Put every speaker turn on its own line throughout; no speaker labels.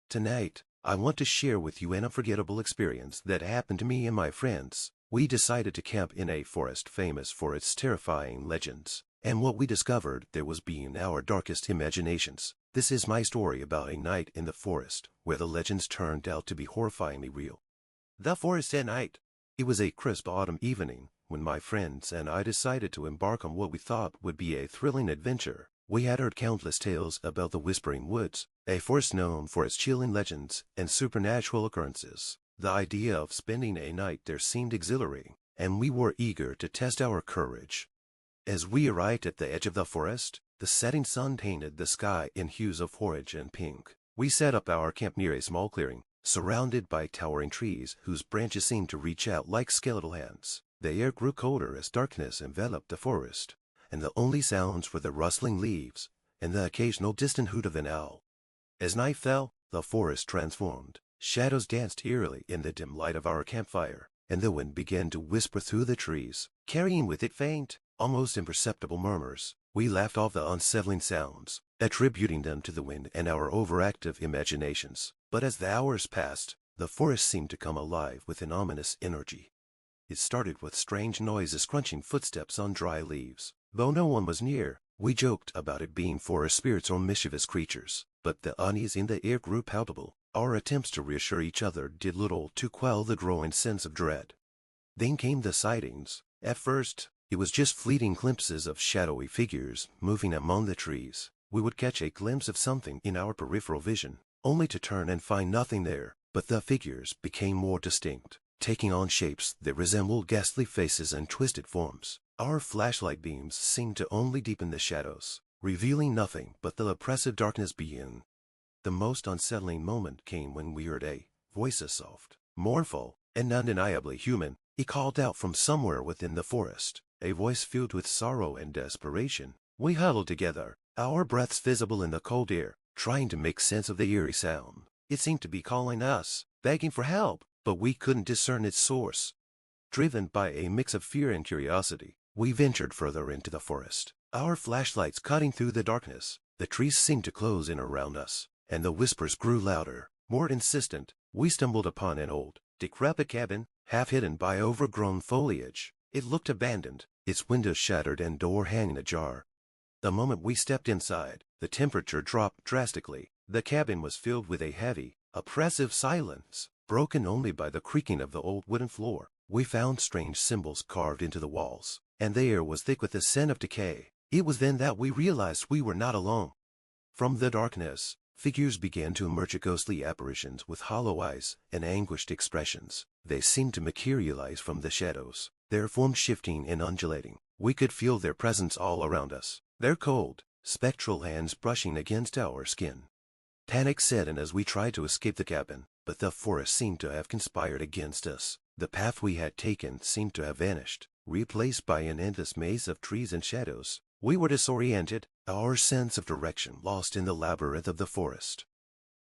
Tonight, I want to share with you an unforgettable experience that happened to me and my friends. We decided to camp in a forest famous for its terrifying legends, and what we discovered there was beyond our darkest imaginations. This is my story about a night in the forest where the legends turned out to be horrifyingly real. The forest at night. It was a crisp autumn evening when my friends and I decided to embark on what we thought would be a thrilling adventure. We had heard countless tales about the Whispering Woods, a forest known for its chilling legends and supernatural occurrences. The idea of spending a night there seemed exhilarating, and we were eager to test our courage. As we arrived at the edge of the forest, the setting sun painted the sky in hues of orange and pink. We set up our camp near a small clearing, surrounded by towering trees whose branches seemed to reach out like skeletal hands. The air grew colder as darkness enveloped the forest, and the only sounds were the rustling leaves and the occasional distant hoot of an owl. As night fell, the forest transformed. Shadows danced eerily in the dim light of our campfire, and the wind began to whisper through the trees, carrying with it faint, almost imperceptible murmurs. We laughed off the unsettling sounds, attributing them to the wind and our overactive imaginations. But as the hours passed, the forest seemed to come alive with an ominous energy. It started with strange noises, crunching footsteps on dry leaves. Though no one was near, we joked about it being forest spirits or mischievous creatures, but the unease in the air grew palpable. Our attempts to reassure each other did little to quell the growing sense of dread. Then came the sightings. At first, it was just fleeting glimpses of shadowy figures moving among the trees. We would catch a glimpse of something in our peripheral vision, only to turn and find nothing there. But the figures became more distinct, taking on shapes that resembled ghastly faces and twisted forms. Our flashlight beams seemed to only deepen the shadows, revealing nothing but the oppressive darkness beyond. The most unsettling moment came when we heard a voice, soft, mournful, and undeniably human. It called out from somewhere within the forest, a voice filled with sorrow and desperation. We huddled together, our breaths visible in the cold air, trying to make sense of the eerie sound. It seemed to be calling us, begging for help, but we couldn't discern its source. Driven by a mix of fear and curiosity, we ventured further into the forest, our flashlights cutting through the darkness. The trees seemed to close in around us, and the whispers grew louder, more insistent. We stumbled upon an old, decrepit cabin, half hidden by overgrown foliage. It looked abandoned, its windows shattered and door hanging ajar. The moment we stepped inside, the temperature dropped drastically. The cabin was filled with a heavy, oppressive silence, broken only by the creaking of the old wooden floor. We found strange symbols carved into the walls, and the air was thick with the scent of decay. It was then that we realized we were not alone. From the darkness, figures began to emerge, ghostly apparitions with hollow eyes and anguished expressions. They seemed to materialize from the shadows, their forms shifting and undulating. We could feel their presence all around us, their cold, spectral hands brushing against our skin. Panic set in as we tried to escape the cabin, but the forest seemed to have conspired against us. The path we had taken seemed to have vanished, replaced by an endless maze of trees and shadows. We were disoriented, our sense of direction lost in the labyrinth of the forest.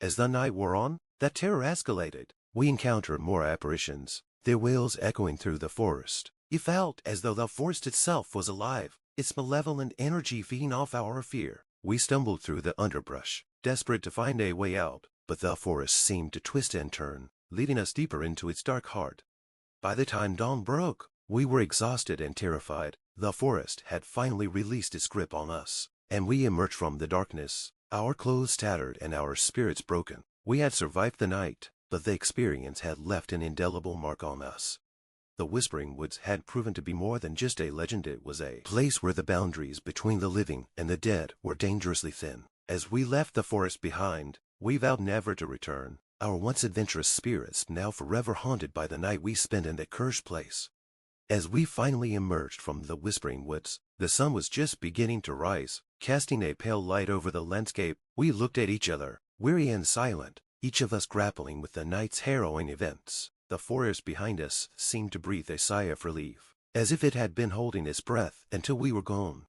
As the night wore on, the terror escalated. We encountered more apparitions, their wails echoing through the forest. It felt as though the forest itself was alive, its malevolent energy feeding off our fear. We stumbled through the underbrush, desperate to find a way out, but the forest seemed to twist and turn, leading us deeper into its dark heart. By the time dawn broke, we were exhausted and terrified. The forest had finally released its grip on us, and we emerged from the darkness, our clothes tattered and our spirits broken. We had survived the night, but the experience had left an indelible mark on us. The Whispering Woods had proven to be more than just a legend. It was a place where the boundaries between the living and the dead were dangerously thin. As we left the forest behind, we vowed never to return, our once adventurous spirits now forever haunted by the night we spent in that cursed place. As we finally emerged from the Whispering Woods, the sun was just beginning to rise, casting a pale light over the landscape. We looked at each other, weary and silent, each of us grappling with the night's harrowing events. The forest behind us seemed to breathe a sigh of relief, as if it had been holding its breath until we were gone.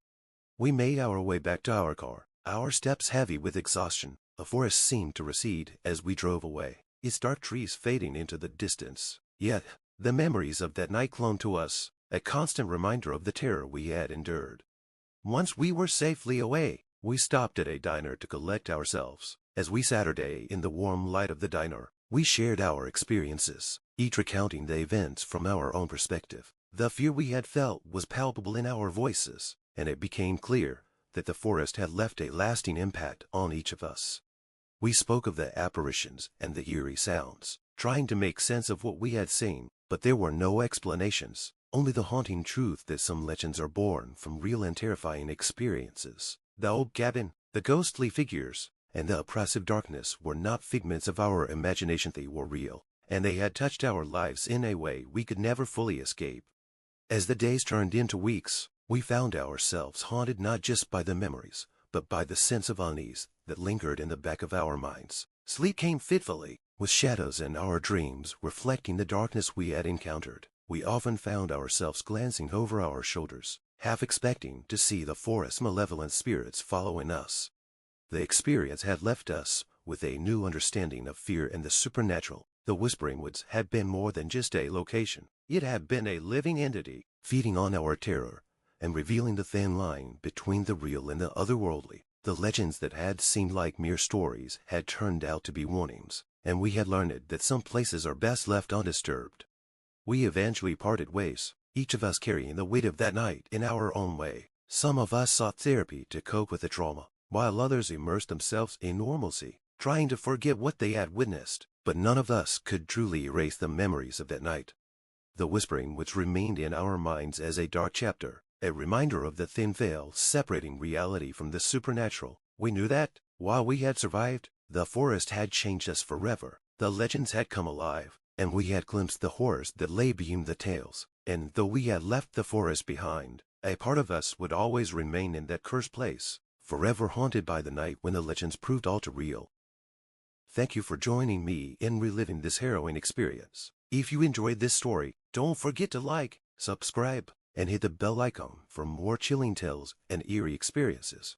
We made our way back to our car, our steps heavy with exhaustion. The forest seemed to recede as we drove away, its dark trees fading into the distance. Yet, the memories of that night clung to us, a constant reminder of the terror we had endured. Once we were safely away, we stopped at a diner to collect ourselves. As we Saturday in the warm light of the diner, we shared our experiences, each recounting the events from our own perspective. The fear we had felt was palpable in our voices, and it became clear that the forest had left a lasting impact on each of us. We spoke of the apparitions and the eerie sounds, trying to make sense of what we had seen, but there were no explanations, only the haunting truth that some legends are born from real and terrifying experiences. The old cabin, the ghostly figures, and the oppressive darkness were not figments of our imagination. They were real, and they had touched our lives in a way we could never fully escape. As the days turned into weeks, we found ourselves haunted not just by the memories, but by the sense of unease that lingered in the back of our minds. Sleep came fitfully, with shadows in our dreams reflecting the darkness we had encountered. We often found ourselves glancing over our shoulders, half expecting to see the forest's malevolent spirits following us. The experience had left us with a new understanding of fear and the supernatural. The Whispering Woods had been more than just a location. It had been a living entity, feeding on our terror and revealing the thin line between the real and the otherworldly. The legends that had seemed like mere stories had turned out to be warnings, and we had learned that some places are best left undisturbed. We eventually parted ways, each of us carrying the weight of that night in our own way. Some of us sought therapy to cope with the trauma, while others immersed themselves in normalcy, trying to forget what they had witnessed. But none of us could truly erase the memories of that night. The Whispering Woods remained in our minds as a dark chapter, a reminder of the thin veil separating reality from the supernatural. We knew that, while we had survived, the forest had changed us forever. The legends had come alive, and we had glimpsed the horrors that lay beyond the tales. And though we had left the forest behind, a part of us would always remain in that cursed place, forever haunted by the night when the legends proved all too real. Thank you for joining me in reliving this harrowing experience. If you enjoyed this story, don't forget to like, subscribe, and hit the bell icon for more chilling tales and eerie experiences.